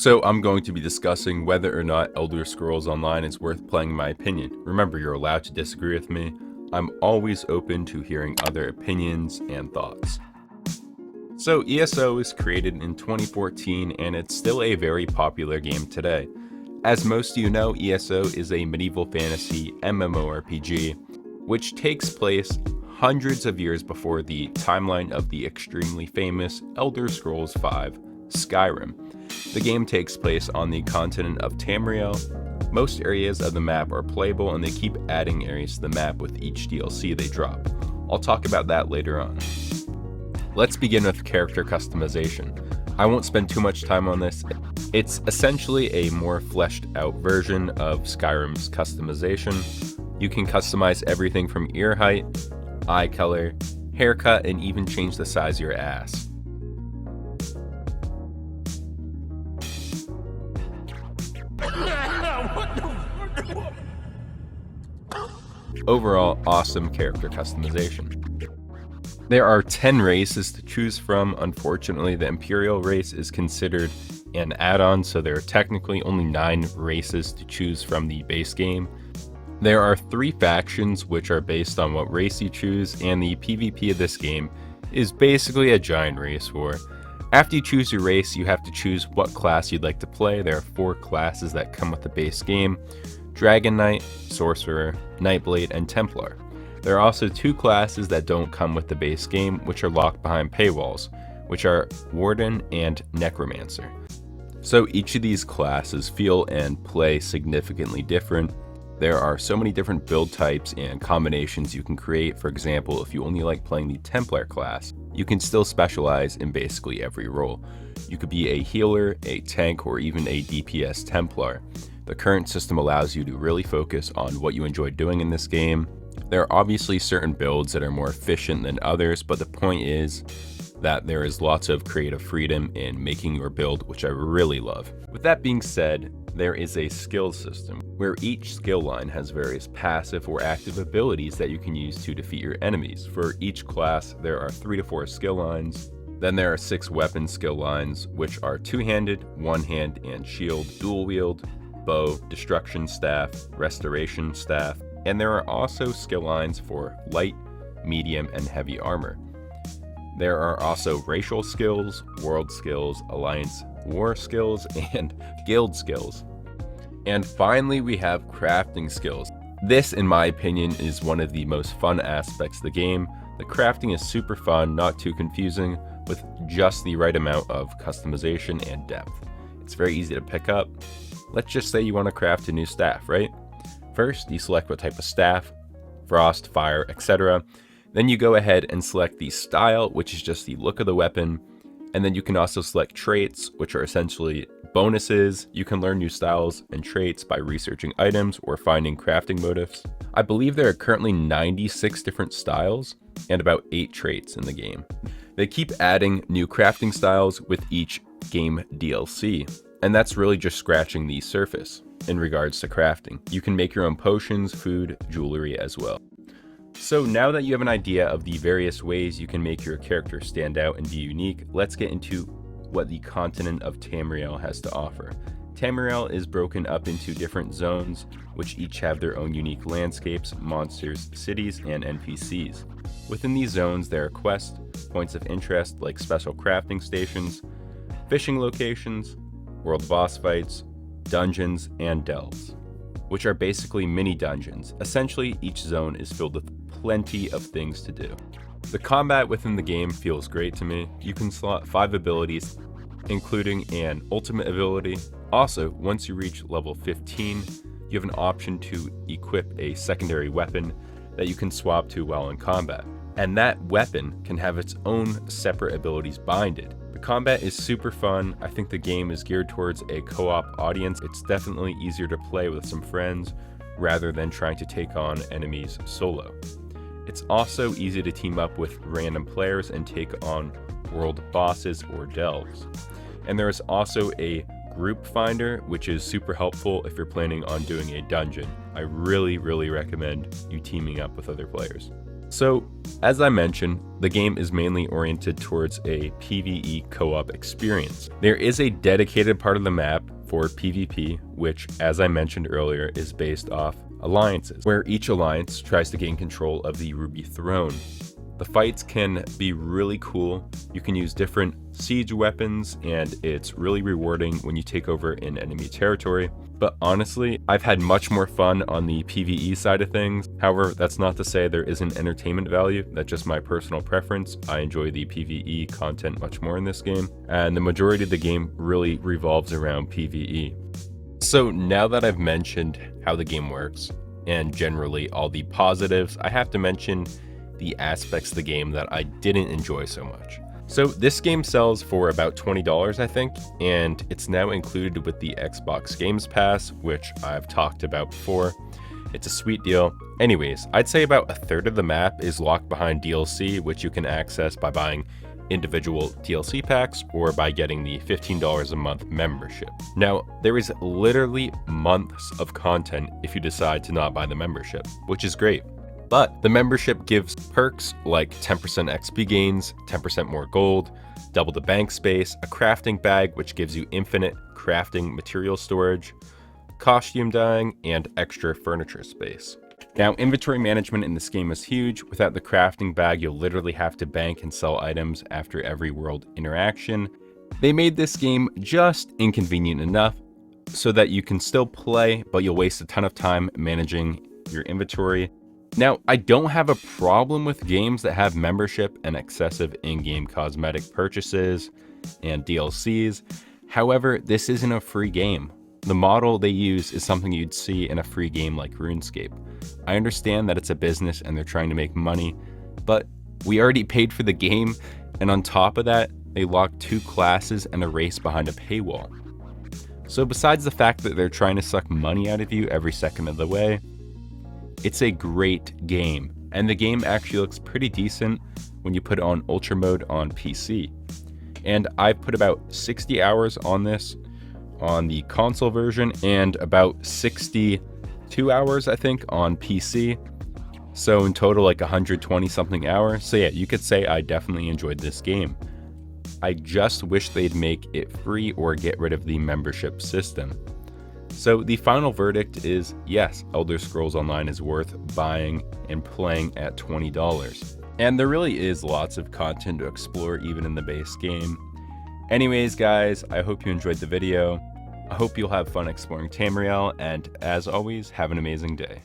So I'm going to be discussing whether or not Elder Scrolls Online is worth playing in my opinion. Remember, you're allowed to disagree with me. I'm always open to hearing other opinions and thoughts. So ESO was created in 2014 and it's still a very popular game today. As most of you know, ESO is a medieval fantasy MMORPG, which takes place hundreds of years before the timeline of the extremely famous Elder Scrolls V Skyrim. The game takes place on the continent of Tamriel. Most areas of the map are playable and they keep adding areas to the map with each DLC they drop. I'll talk about that later on. Let's begin with character customization. I won't spend too much time on this. It's essentially a more fleshed out version of Skyrim's customization. You can customize everything from ear height, eye color, haircut, and even change the size of your ass. Overall, awesome character customization. There are 10 races to choose from. Unfortunately, the Imperial race is considered an add-on, so there are technically only 9 races to choose from the base game. There are 3 factions which are based on what race you choose, and the PvP of this game is basically a giant race war. After you choose your race, you have to choose what class you'd like to play. There are 4 classes that come with the base game: Dragon Knight, Sorcerer, Nightblade, and Templar. There are also 2 classes that don't come with the base game, which are locked behind paywalls, which are Warden and Necromancer. So each of these classes feel and play significantly different. There are so many different build types and combinations you can create. For example, if you only like playing the Templar class, you can still specialize in basically every role. You could be a healer, a tank, or even a DPS Templar. The current system allows you to really focus on what you enjoy doing in this game. There are obviously certain builds that are more efficient than others, but the point is that there is lots of creative freedom in making your build, which I really love. With that being said, there is a skill system where each skill line has various passive or active abilities that you can use to defeat your enemies. For each class, there are 3 to 4 skill lines. Then there are 6 weapon skill lines, which are 2-handed, 1-hand and shield, dual wield, bow, destruction staff, restoration staff, and there are also skill lines for light, medium, and heavy armor. There are also racial skills, world skills, alliance war skills, and guild skills. And finally, we have crafting skills. This, in my opinion, is one of the most fun aspects of the game. The crafting is super fun, not too confusing, with just the right amount of customization and depth. It's very easy to pick up. Let's just say you want to craft a new staff, right? First, you select what type of staff, frost, fire, etc. Then you go ahead and select the style, which is just the look of the weapon. And then you can also select traits, which are essentially bonuses. You can learn new styles and traits by researching items or finding crafting motifs. I believe there are currently 96 different styles and about 8 traits in the game. They keep adding new crafting styles with each game DLC, and that's really just scratching the surface in regards to crafting. You can make your own potions, food, jewelry as well. So now that you have an idea of the various ways you can make your character stand out and be unique, let's get into what the continent of Tamriel has to offer. Tamriel is broken up into different zones, which each have their own unique landscapes, monsters, cities, and NPCs. Within these zones, there are quests, points of interest like special crafting stations, fishing locations, world boss fights, dungeons, and delves, which are basically mini dungeons. Essentially, each zone is filled with plenty of things to do. The combat within the game feels great to me. You can slot 5 abilities, including an ultimate ability. Also, once you reach level 15, you have an option to equip a secondary weapon that you can swap to while in combat. And that weapon can have its own separate abilities binded. The combat is super fun. I think the game is geared towards a co-op audience. It's definitely easier to play with some friends rather than trying to take on enemies solo. It's also easy to team up with random players and take on world bosses or delves. And there is also a group finder, which is super helpful if you're planning on doing a dungeon. I really recommend you teaming up with other players. So, as I mentioned, the game is mainly oriented towards a PvE co-op experience. There is a dedicated part of the map for PvP, which, as I mentioned earlier, is based off alliances, where each alliance tries to gain control of the Ruby Throne. The fights can be really cool. You can use different siege weapons, and it's really rewarding when you take over an enemy territory. But honestly, I've had much more fun on the PvE side of things. However, that's not to say there isn't entertainment value. That's just my personal preference. I enjoy the PvE content much more in this game, and the majority of the game really revolves around PvE. So now that I've mentioned how the game works, and generally all the positives, I have to mention the aspects of the game that I didn't enjoy so much. So this game sells for about $20, I think, and it's now included with the Xbox Games Pass, which I've talked about before. It's a sweet deal. Anyways, I'd say about a third of the map is locked behind DLC, which you can access by buying individual DLC packs or by getting the $15 a month membership. Now, there is literally months of content if you decide to not buy the membership, which is great. But the membership gives perks like 10% XP gains, 10% more gold, double the bank space, a crafting bag which gives you infinite crafting material storage, costume dyeing, and extra furniture space. Now, inventory management in this game is huge. Without the crafting bag, you'll literally have to bank and sell items after every world interaction. They made this game just inconvenient enough so that you can still play, but you'll waste a ton of time managing your inventory. Now, I don't have a problem with games that have membership and excessive in-game cosmetic purchases and DLCs. However, this isn't a free game. The model they use is something you'd see in a free game like RuneScape. I understand that it's a business and they're trying to make money, but we already paid for the game, and on top of that, they locked 2 classes and a race behind a paywall. So besides the fact that they're trying to suck money out of you every second of the way, it's a great game, and the game actually looks pretty decent when you put it on Ultra Mode on PC. And I've put about 60 hours on this on the console version and about 62 hours, I think, on PC. So in total, like 120 something hours. So yeah, you could say I definitely enjoyed this game. I just wish they'd make it free or get rid of the membership system. So the final verdict is yes, Elder Scrolls Online is worth buying and playing at $20. And there really is lots of content to explore even in the base game. Anyways, guys, I hope you enjoyed the video. I hope you'll have fun exploring Tamriel, and as always, have an amazing day.